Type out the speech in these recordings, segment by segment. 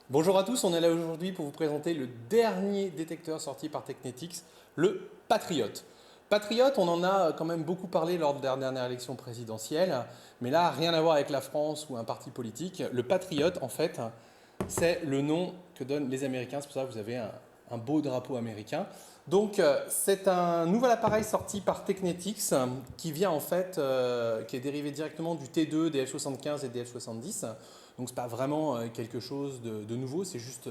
Bonjour à tous, on est là aujourd'hui pour vous présenter le dernier détecteur sorti par Technetics, le Patriot. Patriot, on en a quand même beaucoup parlé lors de la dernière élection présidentielle, mais là, rien à voir avec la France ou un parti politique. Le Patriot, en fait, c'est le nom que donnent les Américains, c'est pour ça que vous avez un beau drapeau américain. Donc, c'est un nouvel appareil sorti par Technetics qui vient en fait, qui est dérivé directement du T2, des F-75 et des F-70. Donc, ce n'est pas vraiment quelque chose de nouveau, c'est juste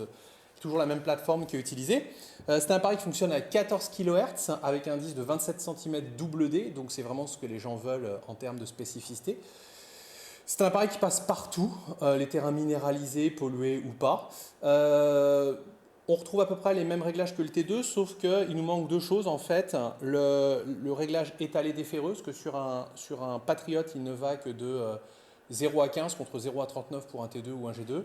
toujours la même plateforme qui est utilisée. C'est un appareil qui fonctionne à 14 kHz avec un disque de 27 cm double D, donc c'est vraiment ce que les gens veulent en termes de spécificité. C'est un appareil qui passe partout, les terrains minéralisés, pollués ou pas. On retrouve à peu près les mêmes réglages que le T2, sauf qu'il nous manque deux choses en fait. Le réglage étalé des ferreuses, que sur un Patriot, il ne va que de 0 à 15 contre 0 à 39 pour un T2 ou un G2.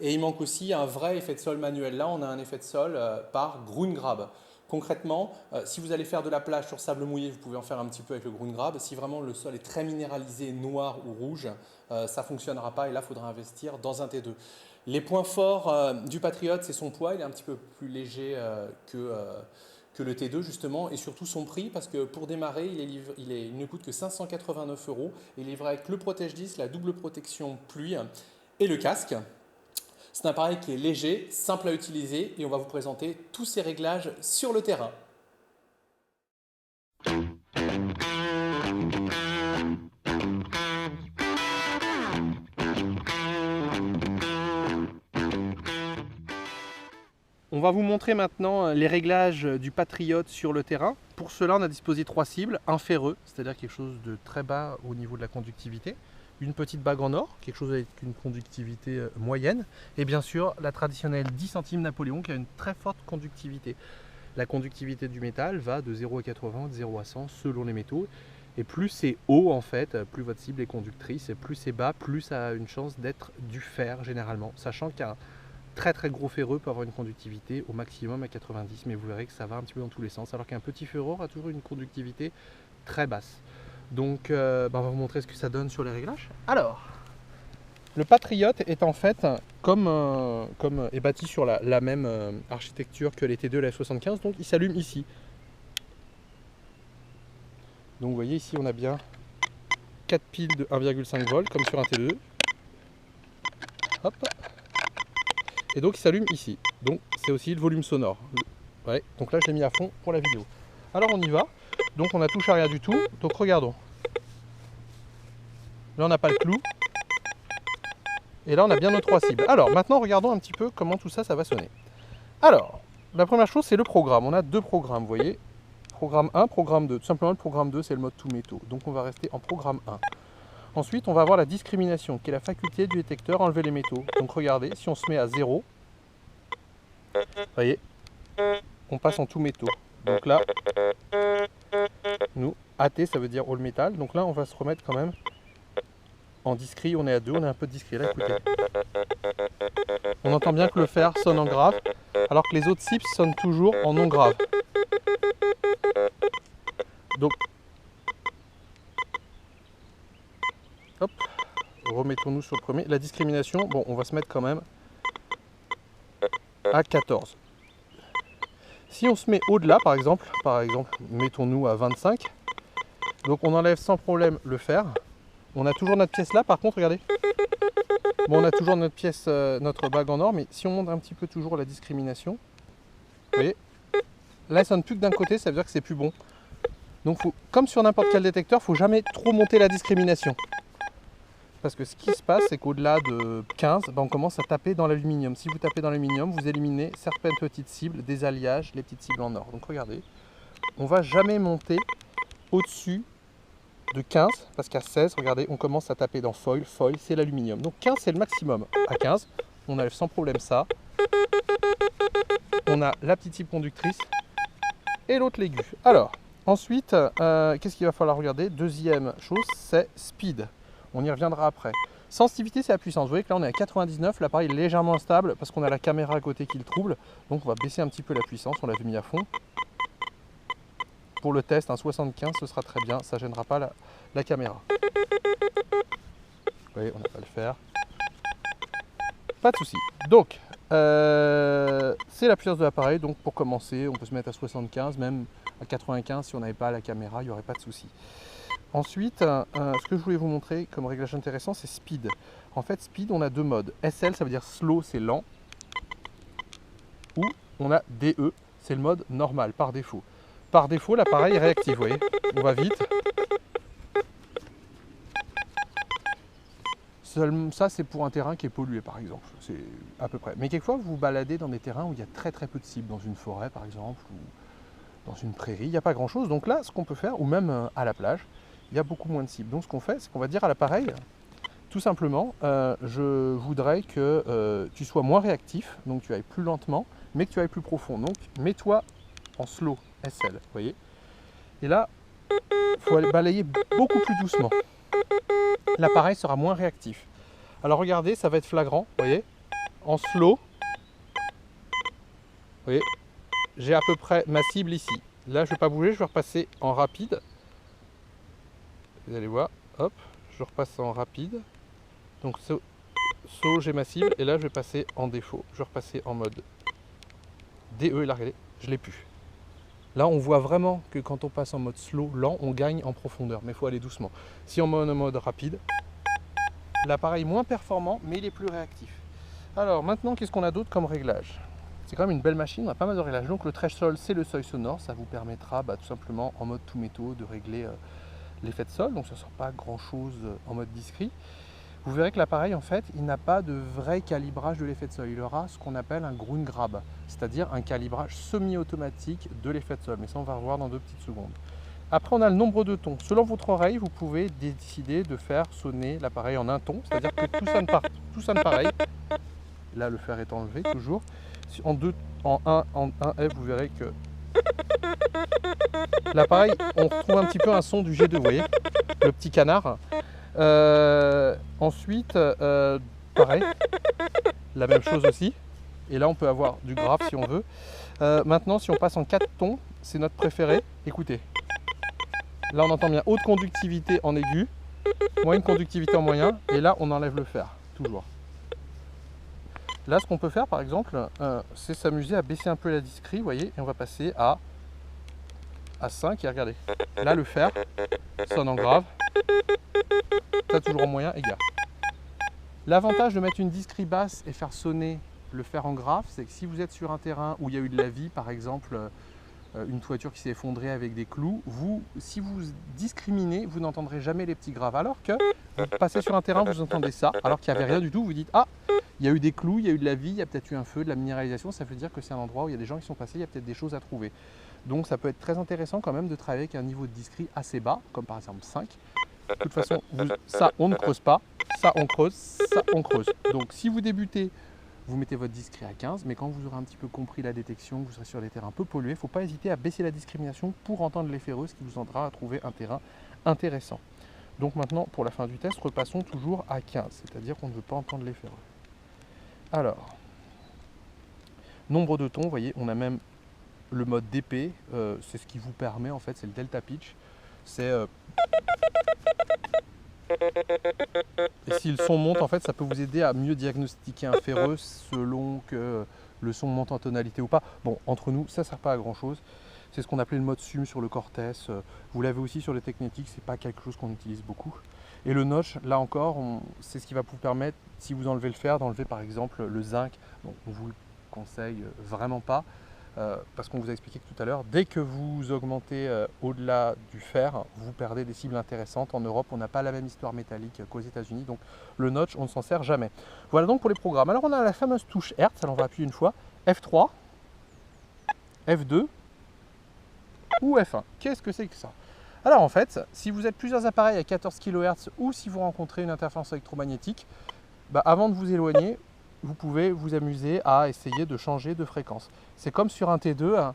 Et il manque aussi un vrai effet de sol manuel. Là, on a un effet de sol par Ground Grab. Concrètement, si vous allez faire de la plage sur sable mouillé, vous pouvez en faire un petit peu avec le Ground Grab. Si vraiment le sol est très minéralisé, noir ou rouge, ça ne fonctionnera pas et là, il faudra investir dans un T2. Les points forts du Patriot, c'est son poids, il est un petit peu plus léger que le T2 justement, et surtout son prix, parce que pour démarrer, il ne coûte que 589 euros, et il est livré avec le protège-disque, la double protection pluie et le casque. C'est un appareil qui est léger, simple à utiliser, et on va vous présenter tous ces réglages sur le terrain. On va vous montrer maintenant les réglages du Patriot sur le terrain. Pour cela, on a disposé trois cibles. Un ferreux, c'est-à-dire quelque chose de très bas au niveau de la conductivité. Une petite bague en or, quelque chose avec une conductivité moyenne. Et bien sûr, la traditionnelle 10 centimes Napoléon qui a une très forte conductivité. La conductivité du métal va de 0 à 80, de 0 à 100 selon les métaux. Et plus c'est haut en fait, plus votre cible est conductrice. Et plus c'est bas, plus ça a une chance d'être du fer généralement. Sachant qu'un très gros ferreux peut avoir une conductivité au maximum à 90, mais vous verrez que ça va un petit peu dans tous les sens, alors qu'un petit ferreux a toujours une conductivité très basse. Donc on va vous montrer ce que ça donne sur les réglages. Alors, le Patriot est en fait comme est bâti sur la même architecture que les T2 et la F75, donc il s'allume ici. Donc vous voyez ici on a bien 4 piles de 1,5 volts comme sur un T2. Hop. Et donc il s'allume ici. Donc c'est aussi le volume sonore. Ouais, donc là je l'ai mis à fond pour la vidéo. Alors on y va. Donc on a touche à rien du tout. Donc regardons. Là on n'a pas le clou. Et là on a bien nos trois cibles. Alors maintenant regardons un petit peu comment tout ça va sonner. Alors, la première chose c'est le programme. On a deux programmes, vous voyez. Programme 1, programme 2. Tout simplement le programme 2 c'est le mode tout métaux. Donc on va rester en programme 1. Ensuite, on va avoir la discrimination, qui est la faculté du détecteur à enlever les métaux. Donc regardez, si on se met à 0, vous voyez, on passe en tout métaux. Donc là, nous, AT, ça veut dire all metal. Donc là, on va se remettre quand même en discret. On est à 2, on est un peu discret. Là, écoutez. On entend bien que le fer sonne en grave, alors que les autres cibles sonnent toujours en non grave. Donc, hop, remettons-nous sur le premier. La discrimination, bon, on va se mettre quand même à 14. Si on se met au-delà, par exemple, mettons-nous à 25. Donc on enlève sans problème le fer. On a toujours notre pièce là, par contre, regardez. Bon, on a toujours notre pièce, notre bague en or, mais si on monte un petit peu toujours la discrimination, vous voyez, là, ça ne sonne plus que d'un côté, ça veut dire que c'est plus bon. Donc, comme sur n'importe quel détecteur, il ne faut jamais trop monter la discrimination. Parce que ce qui se passe, c'est qu'au-delà de 15, on commence à taper dans l'aluminium. Si vous tapez dans l'aluminium, vous éliminez certaines petites cibles, des alliages, les petites cibles en or. Donc regardez, on ne va jamais monter au-dessus de 15, parce qu'à 16, regardez, on commence à taper dans foil. Foil, c'est l'aluminium. Donc 15, c'est le maximum. À 15, on enlève sans problème ça. On a la petite cible conductrice et l'autre l'aigu. Alors, ensuite, qu'est-ce qu'il va falloir regarder? Deuxième chose, c'est speed. On y reviendra après. Sensitivité, c'est la puissance. Vous voyez que là, on est à 99. L'appareil est légèrement instable parce qu'on a la caméra à côté qui le trouble. Donc, on va baisser un petit peu la puissance. On l'avait mis à fond. Pour le test, un 75, ce sera très bien. Ça ne gênera pas la caméra. Vous voyez, on n'a pas le faire. Pas de souci. Donc, c'est la puissance de l'appareil, donc pour commencer, on peut se mettre à 75, même à 95 si on n'avait pas la caméra, il n'y aurait pas de souci. Ensuite, ce que je voulais vous montrer comme réglage intéressant, c'est speed. En fait, speed, on a deux modes. SL, ça veut dire slow, c'est lent. Ou on a DE, c'est le mode normal, par défaut. Par défaut, l'appareil est réactif, vous voyez. On va vite. Ça, c'est pour un terrain qui est pollué, par exemple. C'est à peu près. Mais quelquefois, vous vous baladez dans des terrains où il y a très très peu de cibles, dans une forêt, par exemple, ou dans une prairie, il n'y a pas grand-chose. Donc là, ce qu'on peut faire, ou même à la plage, il y a beaucoup moins de cibles. Donc ce qu'on fait, c'est qu'on va dire à l'appareil, tout simplement, je voudrais que tu sois moins réactif, donc tu ailles plus lentement, mais que tu ailles plus profond. Donc mets-toi en slow, SL, vous voyez. Et là, il faut aller balayer beaucoup plus doucement. L'appareil sera moins réactif. Alors regardez, ça va être flagrant, vous voyez, en slow, vous voyez, j'ai à peu près ma cible ici. Là, je ne vais pas bouger, je vais repasser en rapide. Vous allez voir, hop, je repasse en rapide. Donc, slow, j'ai ma cible, et là, je vais passer en défaut. Je vais repasser en mode DE, et là, regardez, je ne l'ai plus. Là, on voit vraiment que quand on passe en mode slow, lent, on gagne en profondeur, mais il faut aller doucement. Si on met en mode rapide, l'appareil est moins performant, mais il est plus réactif. Alors maintenant, qu'est-ce qu'on a d'autre comme réglage? C'est quand même une belle machine, on a pas mal de réglages. Donc le threshold, c'est le seuil sonore, ça vous permettra tout simplement en mode tout métaux de régler l'effet de sol, donc ça ne sort pas grand-chose en mode discret. Vous verrez que l'appareil, en fait, il n'a pas de vrai calibrage de l'effet de sol. Il aura ce qu'on appelle un ground grab, c'est-à-dire un calibrage semi-automatique de l'effet de sol. Mais ça, on va revoir dans 2 petites secondes. Après, on a le nombre de tons. Selon votre oreille, vous pouvez décider de faire sonner l'appareil en un ton, c'est-à-dire que tout sonne pareil. Là, le fer est enlevé, toujours. En 1 F, vous verrez que l'appareil, on retrouve un petit peu un son du G2, vous voyez, le petit canard. Ensuite, pareil, la même chose aussi. Et là, on peut avoir du grave si on veut. Maintenant, si on passe en 4 tons, c'est notre préféré. Écoutez. Là, on entend bien haute conductivité en aigu, moyenne conductivité en moyen, et là, on enlève le fer, toujours. Là, ce qu'on peut faire, par exemple, c'est s'amuser à baisser un peu la discrete, vous voyez, et on va passer à 5, et regardez. Là, le fer sonne en grave, ça toujours en moyen, égal. L'avantage de mettre une discrete basse et faire sonner le fer en grave, c'est que si vous êtes sur un terrain où il y a eu de la vie, par exemple, une toiture qui s'est effondrée avec des clous, si vous discriminez, vous n'entendrez jamais les petits graves. Alors que vous passez sur un terrain, vous entendez ça, alors qu'il n'y avait rien du tout, vous dites « Ah, il y a eu des clous, il y a eu de la vie, il y a peut-être eu un feu, de la minéralisation » ça veut dire que c'est un endroit où il y a des gens qui sont passés, il y a peut-être des choses à trouver. Donc ça peut être très intéressant quand même de travailler avec un niveau de discrete assez bas, comme par exemple 5. De toute façon, ça on ne creuse pas, ça on creuse, ça on creuse. Donc si vous débutez, vous mettez votre discrete à 15, mais quand vous aurez un petit peu compris la détection, que vous serez sur des terrains un peu pollués, il ne faut pas hésiter à baisser la discrimination pour entendre les ferreux, ce qui vous aidera à trouver un terrain intéressant. Donc maintenant, pour la fin du test, repassons toujours à 15, c'est-à-dire qu'on ne veut pas entendre les ferreux. Alors, nombre de tons, vous voyez, on a même le mode DP, c'est ce qui vous permet, en fait, c'est le delta pitch. C'est et si le son monte, en fait, ça peut vous aider à mieux diagnostiquer un ferreux selon que le son monte en tonalité ou pas. Bon, entre nous, ça ne sert pas à grand chose. C'est ce qu'on appelait le mode SUM sur le Cortez. Vous l'avez aussi sur les Technetics, c'est pas quelque chose qu'on utilise beaucoup. Et le notch, là encore, c'est ce qui va vous permettre, si vous enlevez le fer, d'enlever par exemple le zinc. Donc on vous le conseille vraiment pas. Parce qu'on vous a expliqué que tout à l'heure, dès que vous augmentez au-delà du fer, vous perdez des cibles intéressantes. En Europe, on n'a pas la même histoire métallique qu'aux États-Unis, donc le notch, on ne s'en sert jamais. Voilà donc pour les programmes. Alors on a la fameuse touche Hertz, alors on va appuyer une fois, F3, F2 ou F1. Qu'est-ce que c'est que ça? Alors en fait, si vous êtes plusieurs appareils à 14 kHz ou si vous rencontrez une interférence électromagnétique, avant de vous éloigner, vous pouvez vous amuser à essayer de changer de fréquence. C'est comme sur un T2, hein,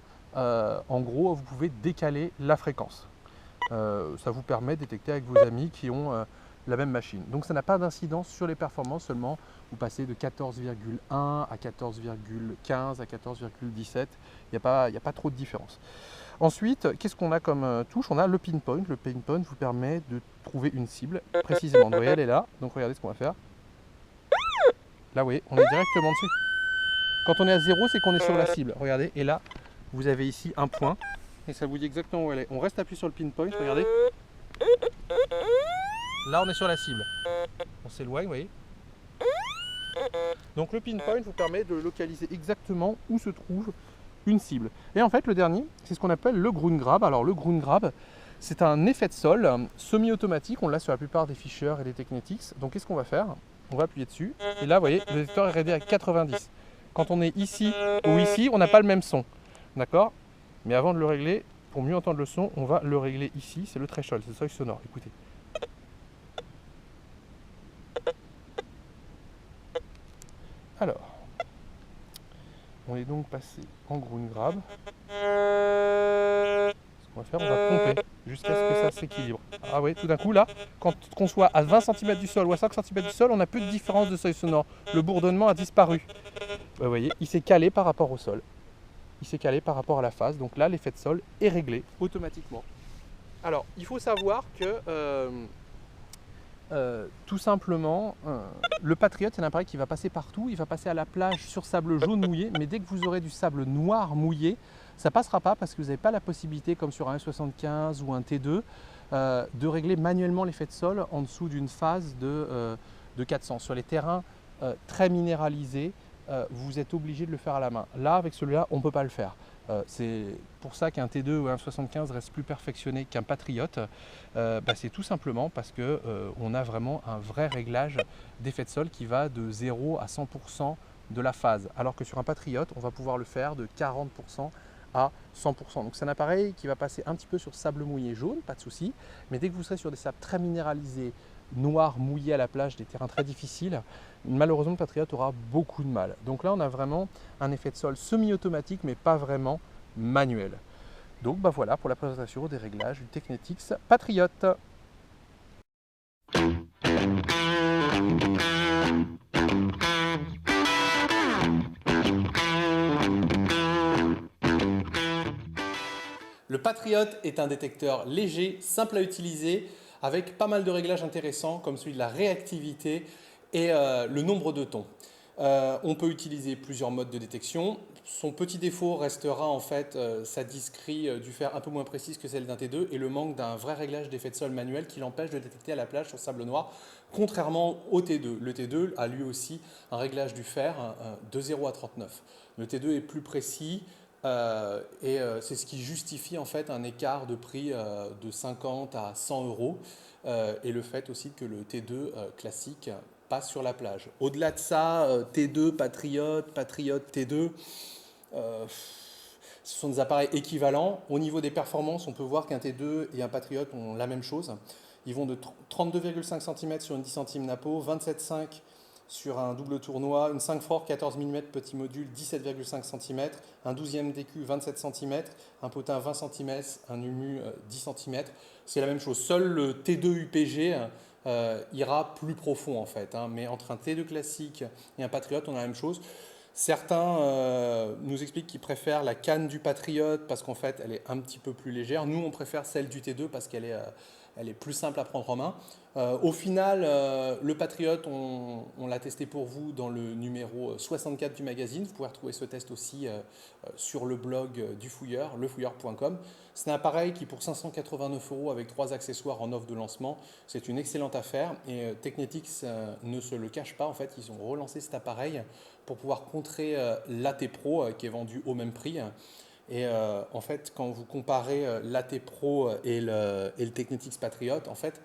en gros, vous pouvez décaler la fréquence. Ça vous permet de détecter avec vos amis qui ont la même machine. Donc ça n'a pas d'incidence sur les performances, seulement vous passez de 14,1 à 14,15 à 14,17. Il n'y a pas trop de différence. Ensuite, qu'est-ce qu'on a comme touche? On a le pinpoint. Le pinpoint vous permet de trouver une cible précisément. Vous voyez, elle est là. Donc regardez ce qu'on va faire. Là, oui, on est directement dessus. Quand on est à 0, c'est qu'on est sur la cible. Regardez, et là, vous avez ici un point. Et ça vous dit exactement où elle est. On reste appuyé sur le pinpoint, regardez. Là, on est sur la cible. On s'éloigne, vous voyez. Donc le pinpoint vous permet de localiser exactement où se trouve une cible. Et en fait, le dernier, c'est ce qu'on appelle le ground grab. Alors le ground grab, c'est un effet de sol semi-automatique. On l'a sur la plupart des Fisher et des Technetics. Donc qu'est-ce qu'on va faire? On va appuyer dessus. Et là, vous voyez, le détecteur est réglé à 90. Quand on est ici ou ici, on n'a pas le même son. D'accord? Mais avant de le régler, pour mieux entendre le son, on va le régler ici. C'est le threshold, c'est le seuil sonore. Écoutez. Alors, on est donc passé en ground grab. Ce qu'on va faire, on va pomper jusqu'à ce que ça s'équilibre. Ah oui, tout d'un coup là, quand on soit à 20 cm du sol ou à 5 cm du sol, on n'a plus de différence de seuil sonore. Le bourdonnement a disparu. Vous voyez, il s'est calé par rapport au sol. Il s'est calé par rapport à la phase. Donc là, l'effet de sol est réglé automatiquement. Alors, il faut savoir que tout simplement, le Patriot, c'est un appareil qui va passer partout. Il va passer à la plage sur sable jaune mouillé, mais dès que vous aurez du sable noir mouillé, ça ne passera pas parce que vous n'avez pas la possibilité, comme sur un F75 ou un T2, de régler manuellement l'effet de sol en dessous d'une phase de 400. Sur les terrains très minéralisés, vous êtes obligé de le faire à la main. Là, avec celui-là, on ne peut pas le faire. C'est pour ça qu'un T2 ou un F75 reste plus perfectionné qu'un Patriot. C'est tout simplement parce qu'on a vraiment un vrai réglage d'effet de sol qui va de 0 à 100% de la phase. Alors que sur un Patriot, on va pouvoir le faire de 40% à 100%. Donc c'est un appareil qui va passer un petit peu sur sable mouillé jaune, pas de souci. Mais dès que vous serez sur des sables très minéralisés, noirs, mouillés à la plage, des terrains très difficiles, malheureusement le Patriot aura beaucoup de mal. Donc là on a vraiment un effet de sol semi-automatique mais pas vraiment manuel. Donc voilà pour la présentation des réglages du Technetics Patriot. Le Patriot est un détecteur léger, simple à utiliser, avec pas mal de réglages intéressants comme celui de la réactivité et le nombre de tons. On peut utiliser plusieurs modes de détection. Son petit défaut restera en fait sa discrete du fer un peu moins précise que celle d'un T2 et le manque d'un vrai réglage d'effet de sol manuel qui l'empêche de détecter à la plage sur sable noir, contrairement au T2. Le T2 a lui aussi un réglage du fer de 0 à 39. Le T2 est plus précis, c'est ce qui justifie en fait un écart de prix de 50 à 100 euros et le fait aussi que le T2 classique passe sur la plage. Au-delà de ça, T2, Patriot, Patriot, T2, ce sont des appareils équivalents. Au niveau des performances, on peut voir qu'un T2 et un Patriot ont la même chose. Ils vont de 32,5 cm sur une 10 cm Napo, 27,5 sur un double tournoi, une 5 Fort 14 mm petit module 17,5 cm, un 12e DQ 27 cm, un potin 20 cm, un UMU 10 cm. C'est la même chose. Seul le T2 UPG ira plus profond en fait. Mais entre un T2 classique et un Patriot, on a la même chose. Certains nous expliquent qu'ils préfèrent la canne du Patriot parce qu'en fait elle est un petit peu plus légère. Nous on préfère celle du T2 parce qu'elle est plus simple à prendre en main. Au final, le Patriot, on l'a testé pour vous dans le numéro 64 du magazine. Vous pouvez retrouver ce test aussi sur le blog du fouilleur, lefouilleur.com. C'est un appareil qui, pour 589 € avec 3 accessoires en offre de lancement, c'est une excellente affaire. Et Technetics ne se le cache pas. En fait, ils ont relancé cet appareil pour pouvoir contrer l'AT Pro qui est vendu au même prix. Et en fait, quand vous comparez l'AT Pro et le Technetics Patriot, en fait,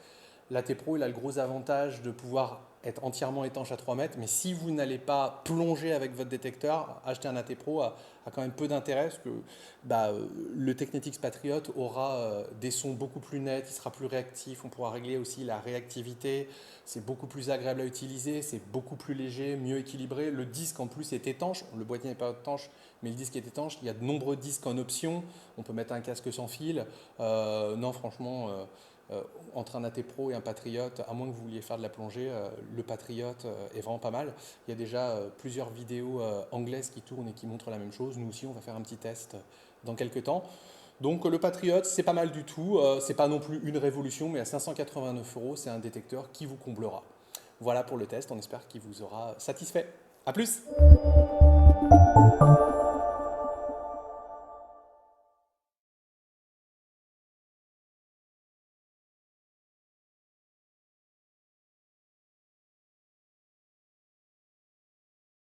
l'AT Pro il a le gros avantage de pouvoir être entièrement étanche à 3 mètres, mais si vous n'allez pas plonger avec votre détecteur, acheter un AT Pro a quand même peu d'intérêt parce que le Technetics Patriot aura des sons beaucoup plus nets, il sera plus réactif, on pourra régler aussi la réactivité, c'est beaucoup plus agréable à utiliser, c'est beaucoup plus léger, mieux équilibré. Le disque en plus est étanche, le boîtier n'est pas étanche, mais le disque est étanche, il y a de nombreux disques en option, on peut mettre un casque sans fil. Non, franchement, entre un AT Pro et un Patriot, à moins que vous vouliez faire de la plongée, le Patriot est vraiment pas mal. Il y a déjà plusieurs vidéos anglaises qui tournent et qui montrent la même chose. Nous aussi, on va faire un petit test dans quelques temps. Donc le Patriot, c'est pas mal du tout. C'est pas non plus une révolution, mais à 589 €, c'est un détecteur qui vous comblera. Voilà pour le test. On espère qu'il vous aura satisfait. À plus!